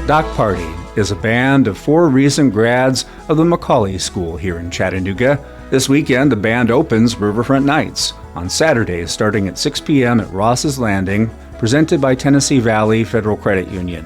Dock Party is a band of 4 recent grads of the McCallie School here in Chattanooga. This weekend, the band opens Riverfront Nights on Saturday starting at 6 p.m. at Ross's Landing, presented by Tennessee Valley Federal Credit Union.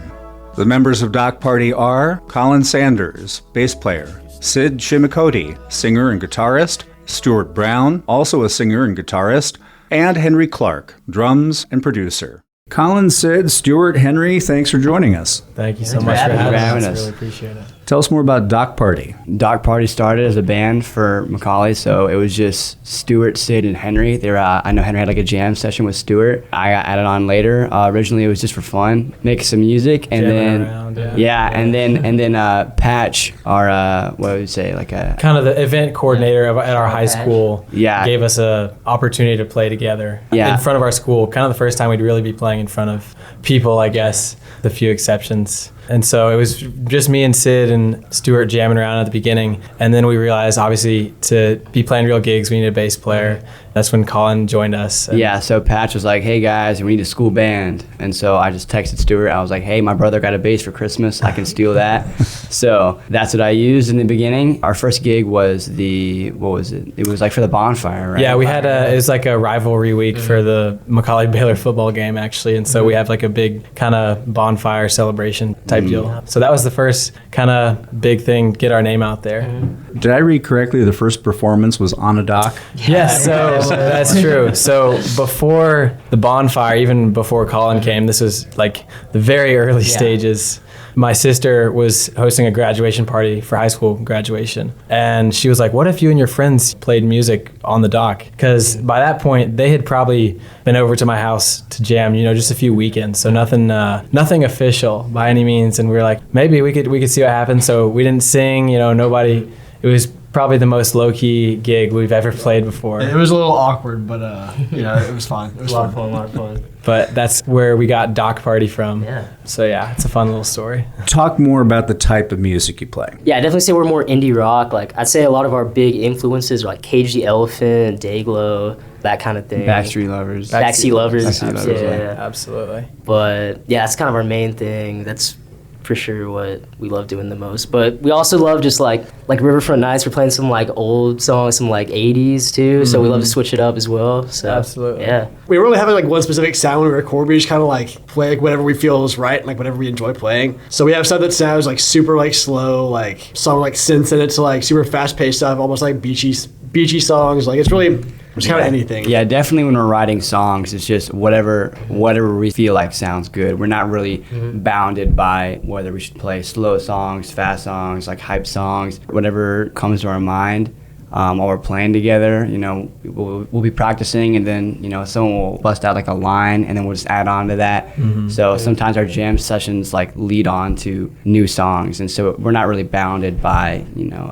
The members of Dock Party are Colin Sanders, bass player, Sid Scheemakoti, singer and guitarist, Stuart Brown, also a singer and guitarist, and Henry Clark, drums and producer. Colin, Sid, Stuart, Henry, thanks for joining us. Thank you so much for having us. Really appreciate it. Tell us more about Dock Party. Dock Party started as a band for McCallie, so it was just Stuart, Sid, and Henry. I know Henry had like a jam session with Stuart. I got added on later. Originally, it was just for fun, make some music, and Jamming then around, and then Patch, our what would you say, like a kind of the event coordinator at our high school. Yeah, gave us a opportunity to play together in front of our school. Kind of the first time we'd really be playing in front of people, I guess, with a few exceptions. And so it was just me and Sid and Stuart jamming around at the beginning. And then we realized, obviously, to be playing real gigs, we need a bass player. That's when Colin joined us. Yeah, so Patch was like, hey guys, we need a school band. And so I just texted Stuart. I was like, hey, my brother got a bass for Christmas. I can steal that. So that's what I used in the beginning. Our first gig was what was it? It was like for the bonfire, right? Yeah, we had it was like a rivalry week for the McCallie-Baylor football game, actually. And so we have like a big kind of bonfire celebration type deal. So that was the first kind of big thing, get our name out there. Did I read correctly the first performance was on a dock? Yeah, so that's true. So before the bonfire, even before Colin came, this was like the very early stages. My sister was hosting a graduation party for high school graduation. And she was like, what if you and your friends played music on the dock? Because by that point, they had probably been over to my house to jam, just a few weekends. So nothing official by any means. And we were like, maybe we could see what happens. So we didn't sing, nobody. It was probably the most low-key gig we've ever played before. It was a little awkward, but it was fun. It was a lot of fun. But that's where we got Dock Party from. Yeah. So yeah, it's a fun little story. Talk more about the type of music you play. Yeah, I definitely say we're more indie rock. Like I'd say a lot of our big influences are like Cage the Elephant, Dayglow, that kind of thing. Backstreet Lovers. Backstreet Lovers. Yeah, absolutely. But yeah, that's kind of our main thing. That's for sure what we love doing the most. But we also love just like Riverfront Nights. We're playing some like old songs, some like 80s too. So we love to switch it up as well. So absolutely. Yeah. We don't really have like one specific sound when we record. We just kind of like play like whatever we feel is right and like whatever we enjoy playing. So we have stuff that sounds like super like slow, like some like synths in it, to like super fast paced stuff, almost like beachy songs. Like it's really just kind of anything. Yeah, definitely when we're writing songs, it's just whatever we feel like sounds good. We're not really bounded by whether we should play slow songs, fast songs, like hype songs, whatever comes to our mind. While we're playing together, we'll be practicing, and then someone will bust out like a line, and then we'll just add on to that. So sometimes our jam sessions like lead on to new songs, and so we're not really bounded by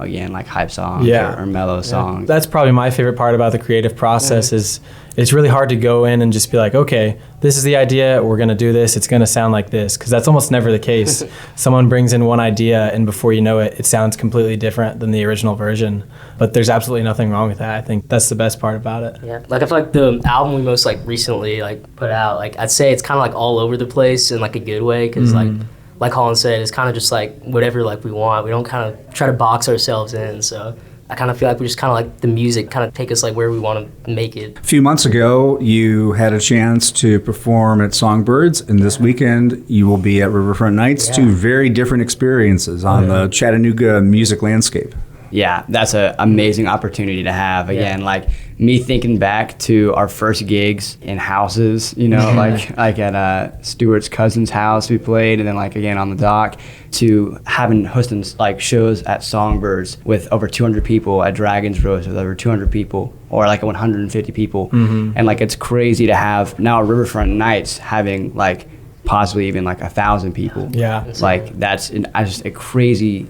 again like hype songs or mellow songs. That's probably my favorite part about the creative process is it's really hard to go in and just be like, okay, this is the idea, we're gonna do this, it's gonna sound like this, because that's almost never the case. Someone brings in one idea, and before you know it, it sounds completely different than the original version. But there's absolutely nothing wrong with that. I think that's the best part about it. Yeah, like I feel like the album we most like recently like put out, like I'd say it's kind of like all over the place in like a good way, because like Colin said, it's kind of just like whatever like we want. We don't kind of try to box ourselves in. So I kind of feel like we just kind of like the music kind of take us like where we want to make it. A few months ago, you had a chance to perform at Songbirds, and this weekend you will be at Riverfront Nights. Two very different experiences on the Chattanooga music landscape. Yeah, that's an amazing opportunity to have. Again, like me thinking back to our first gigs in houses, like at Stuart's cousin's house we played, and then like again on the dock, to hosting like shows at Songbirds with over 200 people, at Dragon's Roast with over 200 people, or like 150 people. And like it's crazy to have now Riverfront Nights having like possibly even like 1,000 people. Yeah. Like that's just a crazy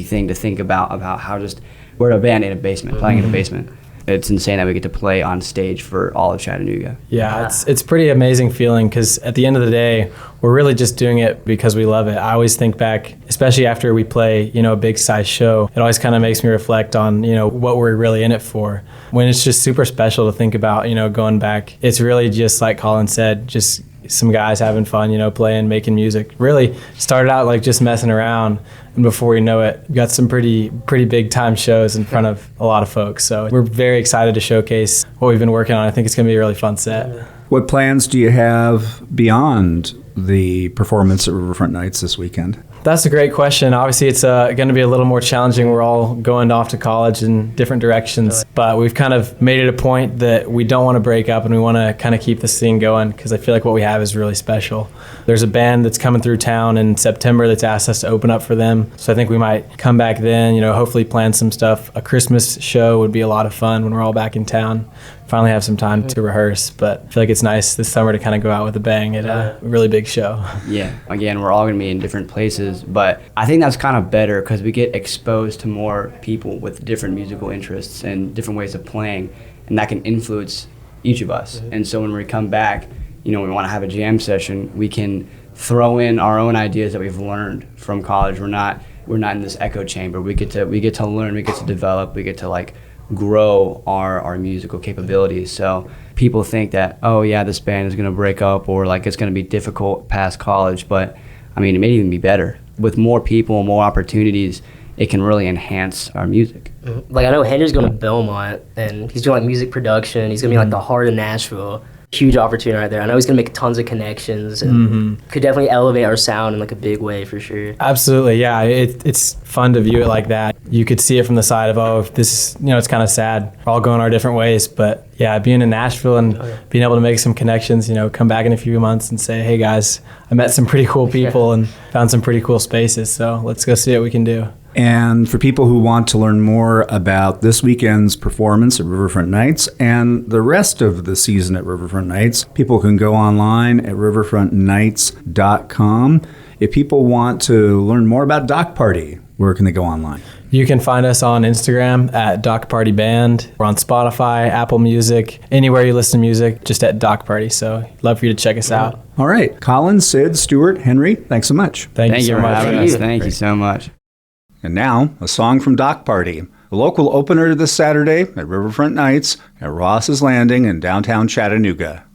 thing to think about how just we're a band in a basement, playing in a basement. It's insane that we get to play on stage for all of Chattanooga. Yeah, it's pretty amazing feeling, because at the end of the day, we're really just doing it because we love it. I always think back, especially after we play, a big size show, it always kind of makes me reflect on, what we're really in it for. When it's just super special to think about, going back, it's really just like Colin said, just some guys having fun, playing, making music. Really started out like just messing around, and before you know it, we got some pretty big time shows in front of a lot of folks. So we're very excited to showcase what we've been working on. I think it's going to be a really fun set. What plans do you have beyond the performance at Riverfront Nights this weekend? That's a great question. Obviously, it's going to be a little more challenging. We're all going off to college in different directions, but we've kind of made it a point that we don't want to break up and we want to kind of keep this thing going because I feel like what we have is really special. There's a band that's coming through town in September that's asked us to open up for them, so I think we might come back then, hopefully plan some stuff. A Christmas show would be a lot of fun when we're all back in town. Finally have some time to rehearse, but I feel like it's nice this summer to kind of go out with a bang at a really big show. Yeah, again, we're all going to be in different places, but I think that's kind of better because we get exposed to more people with different musical interests and different ways of playing, and that can influence each of us. And so when we come back, we want to have a jam session, we can throw in our own ideas that we've learned from college. We're not in this echo chamber. We get to learn, we get to develop, we get to grow our musical capabilities. So people think that, oh yeah, this band is going to break up or it's going to be difficult past college, but I mean, it may even be better. With more people, more opportunities, it can really enhance our music. I know Henry's going to Belmont, and he's doing music production. He's going to be the heart of Nashville. Huge opportunity right there. I know he's going to make tons of connections and could definitely elevate our sound in a big way for sure. Absolutely, yeah. It's fun to view it like that. You could see it from the side of, oh, this, it's kind of sad. We're all going our different ways, but yeah, being in Nashville and being able to make some connections, come back in a few months and say, hey guys, I met some pretty cool people and found some pretty cool spaces, so let's go see what we can do. And for people who want to learn more about this weekend's performance at Riverfront Nights and the rest of the season at Riverfront Nights, people can go online at riverfrontnights.com. If people want to learn more about Dock Party, where can they go online? You can find us on Instagram at Dock Party Band. We're on Spotify, Apple Music, anywhere you listen to music, just at Dock Party. So love for you to check us out. All right. Colin, Sid, Stuart, Henry, thanks so much. Thank you so for much. having us. Thank you so much. And now, a song from Dock Party, a local opener this Saturday at Riverfront Nights at Ross's Landing in downtown Chattanooga.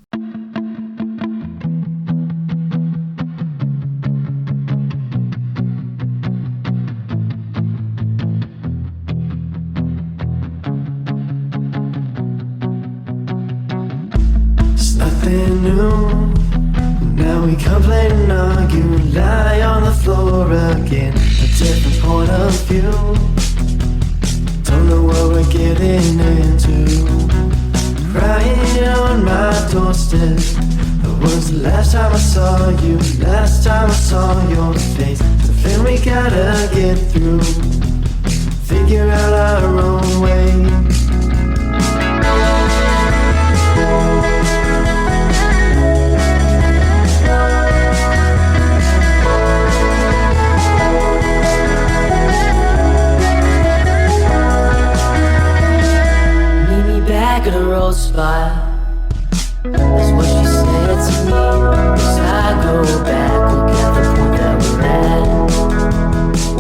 It's nothing new. Now we complain and argue, lie on the floor again. A different point of view. Don't know what we're getting into. Crying on my doorstep. It was the last time I saw you, last time I saw your face. Something we gotta get through. Figure out our own way. Back at a road spot. That's what she said to me. As I go back, look at the point that we're at.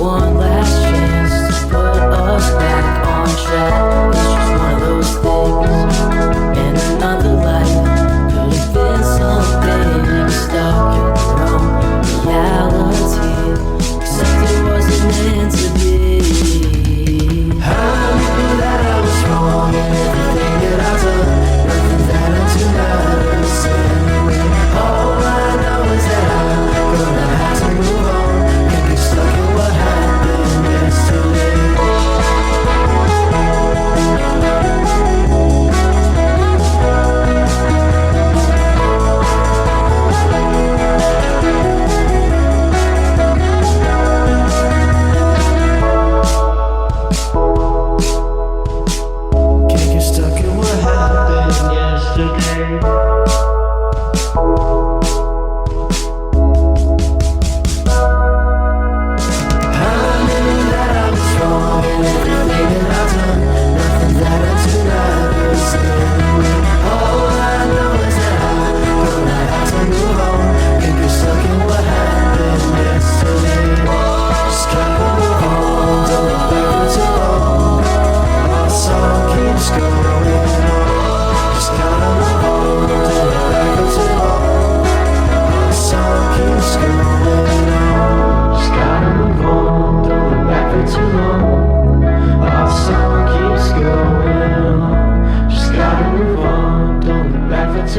One last chance to put us back on track. It's just one of those things. And another life could have been something stuck from reality, except it wasn't meant to be. I knew that I was wrong and everything that I've done, nothing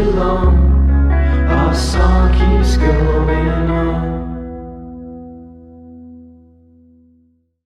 too long. Our song keeps going on.